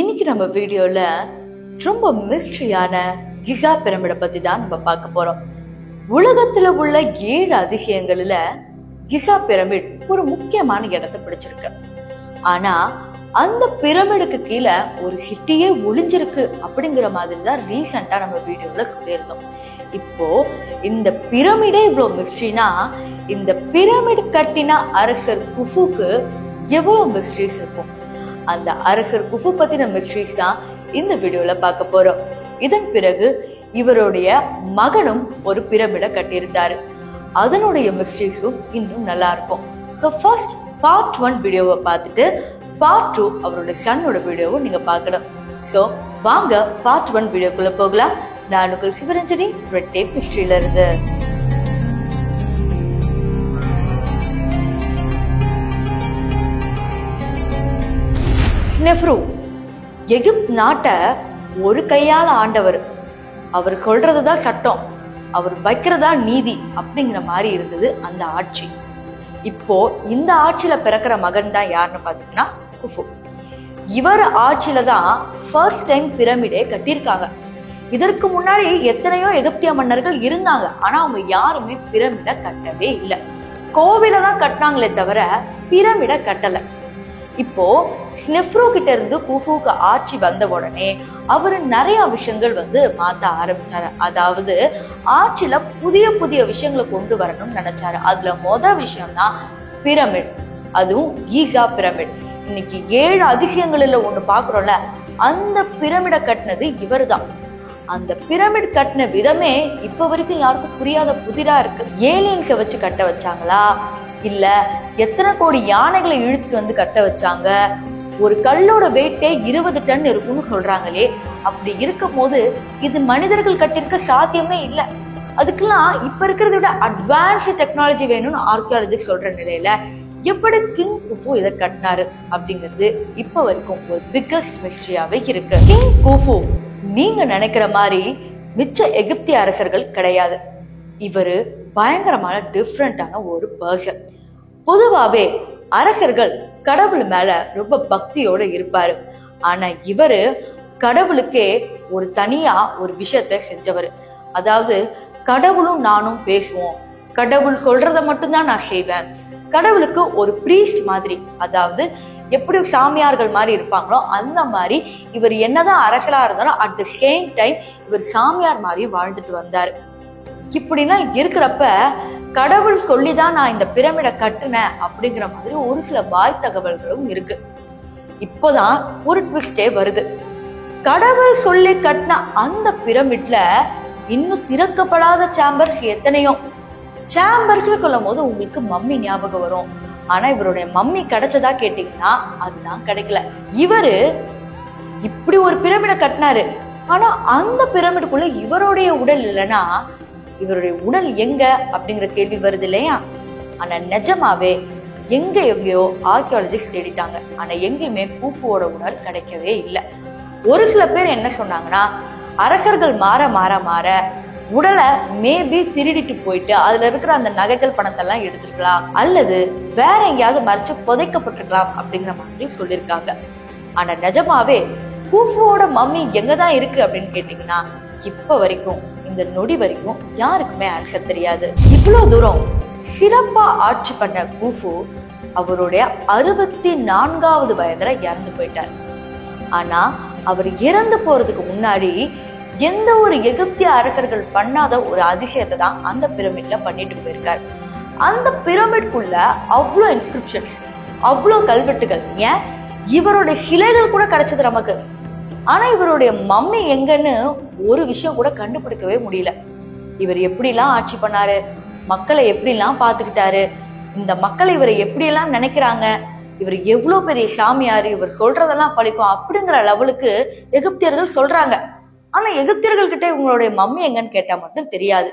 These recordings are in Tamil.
இன்னைக்கு நம்ம வீடியோல ரொம்ப மிஸ்ட்ரியான கிசா பிரமிடை பத்தி தான் நம்ம பார்க்க போறோம். உலகத்துல உள்ள 7 அதிசயங்கள்ல கிசா பிரமிட் ஒரு முக்கியமான இடத்தை பிடிச்சிருக்கு. ஆனா அந்த பிரமிடுக்கு கீழே ஒரு சிட்டியே ஒளிஞ்சிருக்கு அப்படிங்கிற மாதிரி தான் ரீசெண்டா நம்ம வீடியோல சொல்லியிருந்தோம். இப்போ இந்த பிரமிடே இவ்வளவு மிஸ்ட்ரினா இந்த பிரமிட் கட்டின அரசர் குஃபுக்கு எவ்வளவு மிஸ்ட்ரிஸ் இருக்கும். அந்த அரசர் குஃபு பத்தின மிஸ்ட்ரிஸ் தான் இந்த வீடியோல பார்க்க போறோம். இதன் பிறகு இவருடைய மகனும் ஒரு பிரமிடை கட்டியிருந்தாரு. அதனுடைய மிஸ்ட்ரிஸும் இன்னும் நல்லா இருக்கும். ஸோ ஃபர்ஸ்ட் பார்ட் 1 வீடியோவை பார்த்துட்டு பார்ட் 2 அவருடைய சன்னோட வீடியோவை நீங்க பார்க்கணும். ஸோ வாங்க பார்ட் 1 வீடியோக்குள்ள போகலாம். நான் உங்கள் சிவரஞ்சனி ரெட் டேப் ஹிஸ்டரியில இருந்து. ஸ்னெஃப்ரு எகிப்த் நாட்டை ஒரு கையால ஆண்டவர். அவர் சொல்றதுதான் சட்டம், அவர் வைக்கிறதா நீதி அப்படிங்கிற மாதிரி இருந்தது அந்த ஆட்சி. இப்போ இந்த ஆட்சியில பிறக்கிற மகன் தான் யாருன்னு பாத்தீங்கன்னா குஃபு. இவர் ஆட்சியில தான் ஃபர்ஸ்ட் டைம் பிரமிடே கட்டியிருக்காங்க. இதற்கு முன்னாடி எத்தனையோ எகிப்திய மன்னர்கள் இருந்தாங்க, ஆனா அவங்க யாருமே பிரமிடை கட்டவே இல்லை. கோவில தான் கட்டினாங்களே தவிர பிரமிடை கட்டல. இப்போ ஸ்னெஃப்ரு கிட்ட இருந்து குஃபுக்கு ஆட்சி வந்த உடனே அவரு நிறைய விஷயங்கள் மாத்த ஆரம்பிச்சாரு. அதாவது ஆட்சியில புதிய புதிய விஷயங்களை கொண்டு வரணும்னு நினைச்சாரு. அதுல விஷயம் தான் பிரமிட், அதுவும் கீசா பிரமிட். இன்னைக்கு 7 அதிசயங்கள்ல ஒண்ணு பாக்குறோம்ல, அந்த பிரமிடை கட்டினது இவர் தான். அந்த பிரமிட் கட்டின விதமே இப்ப வரைக்கும் யாருக்கும் புரியாத புதிரா இருக்கு. ஏலியன்ஸை வச்சு கட்ட வச்சாங்களா, இல்ல எத்தனை கோடி யானைகளை இழுத்துட்டு கட்ட வச்சாங்க, ஒரு கல்லோட வெயிட்டே 20 டன் இருக்கும்னு சொல்றாங்களே. அப்படி இருக்கும் போது இது மனிதர்கள் கட்டிருக்க சாத்தியமே இல்லை. அதுக்கெல்லாம் இப்ப இருக்கிறத விட அட்வான்ஸ்டு டெக்னாலஜி வேணும்னு ஆர்கியாலஜிஸ்ட் சொல்ற நிலையில எப்படி கிங் குஃபு இதை கட்டினாரு அப்படிங்கிறது இப்ப வரைக்கும் ஒரு பிக்கஸ்ட் மிஸ்ட்ரியாவே இருக்கு. கிங் குஃபு நீங்க நினைக்கிற மாதிரி மிச்ச எகிப்திய அரசர்கள் கிடையாது. இவரு பயங்கரமான டிஃப்ரெண்டான ஒரு பர்சன். பொதுவாவே அரசர்கள் கடவுள் மேல ரொம்ப பக்தியோட இருப்பாரு. ஆனா இவரு கடவுளுக்கே ஒரு தனியா ஒரு விஷயத்த செஞ்சவர். அதாவது கடவுளும் நானும் பேசுவோம், கடவுள் சொல்றத மட்டும்தான் நான் செய்வேன். கடவுளுக்கு ஒரு பிரீஸ்ட் மாதிரி, அதாவது எப்படி சாமியார்கள் மாதிரி இருப்பாங்களோ அந்த மாதிரி இவர் என்னதான் அரசரா இருந்தாலும் அட் த சேம் டைம் இவர் சாமியார் மாதிரி வாழ்ந்துட்டு வந்தாரு. இப்படின்னா இருக்கிறப்ப கடவுள் சொல்லிதான் நான் இந்த பிரமிடை கட்டுனேன் அப்படிங்கிற மாதிரி ஒரு சில வாய் தகவல்களும் இருக்கு. இப்போதான் ஒரு ட்விஸ்டே வருது. கடவுள் சொல்லி கட்டின அந்த பிரமிட்ல இன்னும் திறக்கப்படாத சேம்பர்ஸ் எத்தனையோ. சேம்பர்ஸ் சொல்லும் போது உங்களுக்கு மம்மி ஞாபகம் வரும். ஆனா இவருடைய மம்மி கிடைச்சதா கேட்டீங்கன்னா அதுதான் கிடைக்கல. இவரு இப்படி ஒரு பிரமிடை கட்டினாரு, ஆனா அந்த பிரமிடுக்குள்ள இவருடைய உடல் இல்லைன்னா இவருடைய உடல் எங்க அப்படிங்கிற கேள்வி வருது இல்லையா. ஆனா நிஜமாவே எங்கேயோ ஆர்கியாலஜிஸ்ட் தேடிட்டாங்க, ஆனா எங்கேயுமே குஃபுவோட உடல் கிடைக்கவே இல்லை. ஒரு சில பேர் என்ன சொன்னாங்கன்னா, அரசர்கள் மாற மாற மாற உடலை மேபி திருடிட்டு போயிட்டு அதுல இருக்கிற அந்த நகைகள் பணத்தெல்லாம் எடுத்துருக்கலாம், அல்லது வேற எங்கேயாவது மறைச்சு புதைக்கப்பட்டிருக்கலாம் அப்படிங்கிற மாதிரி சொல்லியிருக்காங்க. ஆனா நிஜமாவே குஃபுவோட மம்மி எங்கதான் இருக்கு அப்படின்னு கேட்டீங்கன்னா இப்ப வரைக்கும் இந்த நொடி வரைக்கும் யாருக்குமே ஆன்சர் தெரியாது. இவ்வளவு தூரம் சிறப்பா ஆட்சி பண்ண குஃபு அவருடைய 64வது வயதுல இறந்து போயிட்டார். ஆனா அவர் இறந்து போறதுக்கு முன்னாடி எந்த ஒரு எகிப்திய அரசர்கள் பண்ணாத ஒரு அதிசயத்தை தான் அந்த பிரமிட்ல பண்ணிட்டு போயிருக்காரு. அந்த பிரமிட்குள்ள அவ்வளோ இன்ஸ்கிரிப்ஷன்ஸ், அவ்வளோ கல்வெட்டுகள், ஏன் இவருடைய சிலைகள் கூட கிடைச்சது நமக்கு. ஆனா இவருடைய மம்மி எங்கன்னு ஒரு விஷயம் கூட கண்டுபிடிக்கவே முடியல. இவர் எப்படிலாம் ஆட்சி பண்ணாரு, மக்களை எப்படிலாம் பாத்துக்கிட்டாரு, இந்த மக்களை இவரை எப்படியெல்லாம் நினைக்கிறாங்க, இவர் எவ்வளவு பெரிய சாமியாரு, இவர் சொல்றதெல்லாம் பழிக்கும் அப்படிங்கிற லெவலுக்கு எகிப்தியர்கள் சொல்றாங்க. ஆனா எகிப்தியர்கள் கிட்ட இவங்களுடைய மம்மி எங்கன்னு கேட்டா மட்டும் தெரியாது.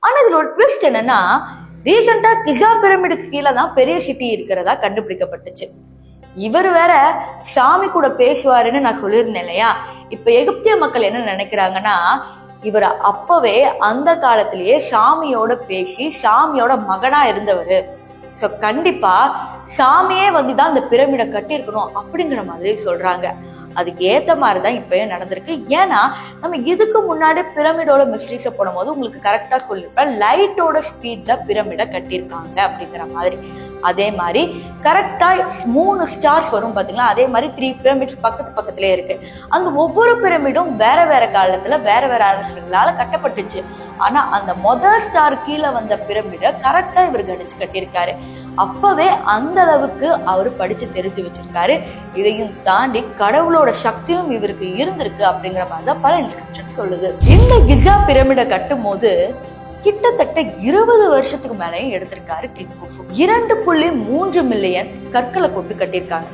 ஆனா இதுல ஒரு ட்விஸ்ட் என்னன்னா, ரீசெண்டா கிசா பிரமிடுக்கு கீழே தான் பெரிய சிட்டி இருக்கிறதா கண்டுபிடிக்கப்பட்டுச்சு. இவர் வேற சாமி கூட பேசுவாருன்னு நான் சொல்லியிருந்தேன் இல்லையா. இப்ப எகிப்திய மக்கள் என்ன நினைக்கிறாங்கன்னா, இவர் அப்பவே அந்த காலத்திலேயே சாமியோட பேசி சாமியோட மகனா இருந்தவர். சோ கண்டிப்பா சாமியே தான் இந்த பிரமிடை கட்டியிருக்கணும் அப்படிங்கிற மாதிரி சொல்றாங்க. அதுக்கு ஏத்த மாதிரிதான் இப்பயும் நடந்திருக்கு. ஏன்னா நம்ம இதுக்கு முன்னாடி பிரமிடோட மிஸ்ட்ரீஸை போடும் போது உங்களுக்கு கரெக்டா சொல்லிருப்பேன், லைட்டோட ஸ்பீட்ல பிரமிட கட்டியிருக்காங்க அப்படிங்கிற மாதிரி. அதே மாதிரி கரெக்டா 3 ஸ்டார்ஸ் வரும் பாத்தீங்களா, அதே மாதிரி 3 பிரமிட்ஸ் பக்கத்துலயே இருக்கு. அந்த ஒவ்வொரு பிரமிடும் வேற வேற காலத்துல வேற வேற அரசர்களால கட்டப்பட்டுச்சு. ஆனா அந்த முதல் ஸ்டார் கீழே வந்த பிரமிட கரெக்டா இவர் கணிச்சு கட்டியிருக்காரு. அப்பவே அந்த அளவுக்கு அவரு படிச்சு தெரிஞ்சு வச்சிருக்காரு. இதையும் தாண்டி கடவுளோட சக்தியும் இவருக்கு இருந்திருக்கு அப்படிங்கிற மாதிரிதான் பல இன்ஸ்கிரிப்ஷன் சொல்லுது. இந்த கிசா பிரமிட கட்டும் போது கிட்டத்தட்ட 20 வருஷத்துக்கு மேலேயும் எடுத்திருக்காரு கிங் குஃபு. 2.3 மில்லியன் கற்களை கொண்டு கட்டியிருக்காங்க.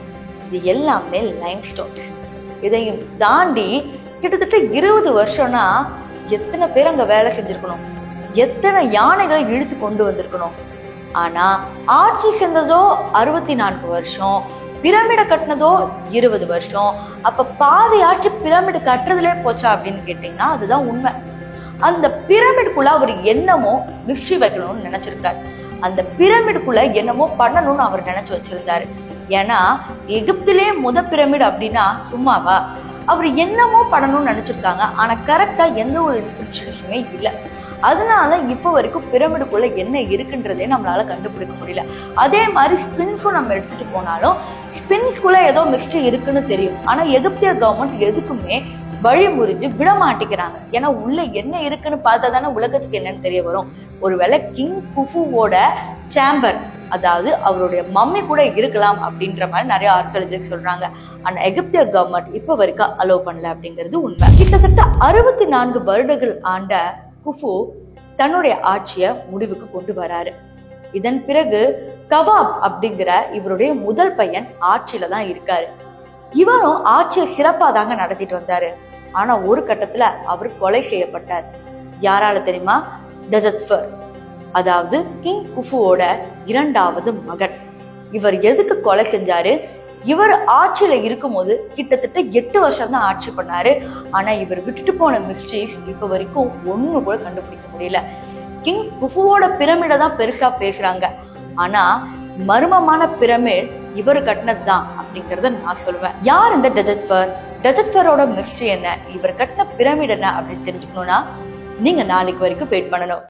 இது எல்லாமே லைம் ஸ்டோன்ஸ். இதையும் தாண்டி கிட்டத்தட்ட 20 வருஷம்னா எத்தனை பேர் அங்க வேலை செஞ்சிருக்கணும், எத்தனை யானைகளை இழுத்து கொண்டு வந்திருக்கணும். ஆனா ஆட்சி செஞ்சதோ 64 வருஷம், பிரமிட கட்டினதோ 20 வருஷம். அப்ப பாதி ஆட்சி பிரமிடு கட்டுறதுலே போச்சா அப்படின்னு கேட்டீங்கன்னா அதுதான் உண்மை. அந்த பிரமிடுக்குள்ள அவர் என்னமோ மிஸ்ட்ரி வைக்கணும்னு நினைச்சிருக்காரு. அந்த பிரமிடுக்குள்ள என்னமோ பண்ணணும்னு அவர் நினைச்சு வச்சிருந்தாரு. ஏன்னா எகிப்திலே பிரமிடு அப்படின்னா சும்மாவா, அவர் என்னமோ பண்ணணும்னு நினைச்சிருக்காங்க. ஆனா கரெக்டா எந்த ஒரு இன்ஸ்கிரிப்ஷனுமே இல்லை. அதனால இப்ப வரைக்கும் பிரமிடுக்குள்ள என்ன இருக்குன்றதே நம்மளால கண்டுபிடிக்க முடியல. அதே மாதிரி ஸ்பின்ஸும் நம்ம எடுத்துட்டு போனாலும் ஸ்பின்ஸ்குள்ள ஏதோ மிஸ்ட்ரி இருக்குன்னு தெரியும். ஆனா எகிப்திய கவர்மெண்ட் எதுக்குமே வழி முறிஞ்சு விட மாட்டேங்கிறாங்க. ஏன்னா உள்ள என்ன இருக்குன்னு பார்த்தா தானே உலகத்துக்கு என்னன்னு தெரிய வரும். ஒருவேளை கிங் குஃபுவோட சேம்பர், அதாவது அவருடைய மம்மி கூட இருக்கலாம் அப்படின்ற மாதிரி நிறைய ஆர்கியாலஜிஸ்ட் சொல்றாங்க. ஆனா எகிப்திய கவர்மெண்ட் இப்ப வரைக்கும் அலோவ் பண்ணல அப்படிங்கிறது உண்மை. கிட்டத்தட்ட 64 வருடங்கள் ஆண்ட குஃபு தன்னுடைய ஆட்சியை முடிவுக்கு கொண்டு வராரு. இதன் பிறகு கவாப் அப்படிங்கிற இவருடைய முதல் பையன் ஆட்சியில தான் இருக்காரு. இவரும் ஆட்சியை சிறப்பா தாங்க நடத்திட்டு வந்தாரு. ஆனா ஒரு கட்டத்துல அவர் கொலை செய்யப்பட்டார். யாரால தெரியுமா? டெஜத்ஃபர், அதாவது கிங் குஃபுவோட 2வது மகன். இவர் எதுக்கு கொலை செஞ்சாரு? இவர் ஆட்சியில இருக்கும் போது கிட்டத்தட்ட 8 வருஷம் தான் ஆட்சி பண்ணாரு. ஆனா இவர் விட்டுட்டு போன மிஸ்ட்ரீஸ் இப்ப வரைக்கும் ஒண்ணு கூட கண்டுபிடிக்க முடியல. கிங் குஃபுவோட பிரமிட தான் பெருசா பேசுறாங்க. ஆனா மர்மமான பிரமிட் இவர் கட்டினதுதான் அப்படிங்கறத நான் சொல்லுவேன். யார் இந்த டெஜத்ஃபர்? டெஜத்ஃபரோட மிஸ்ட்ரி என்ன, இவர் கட்டின பிரமிட் என்ன அப்படின்னு தெரிஞ்சுக்கணும்னா நீங்க நாளைக்கு வரைக்கும் வெயிட் பண்ணணும்.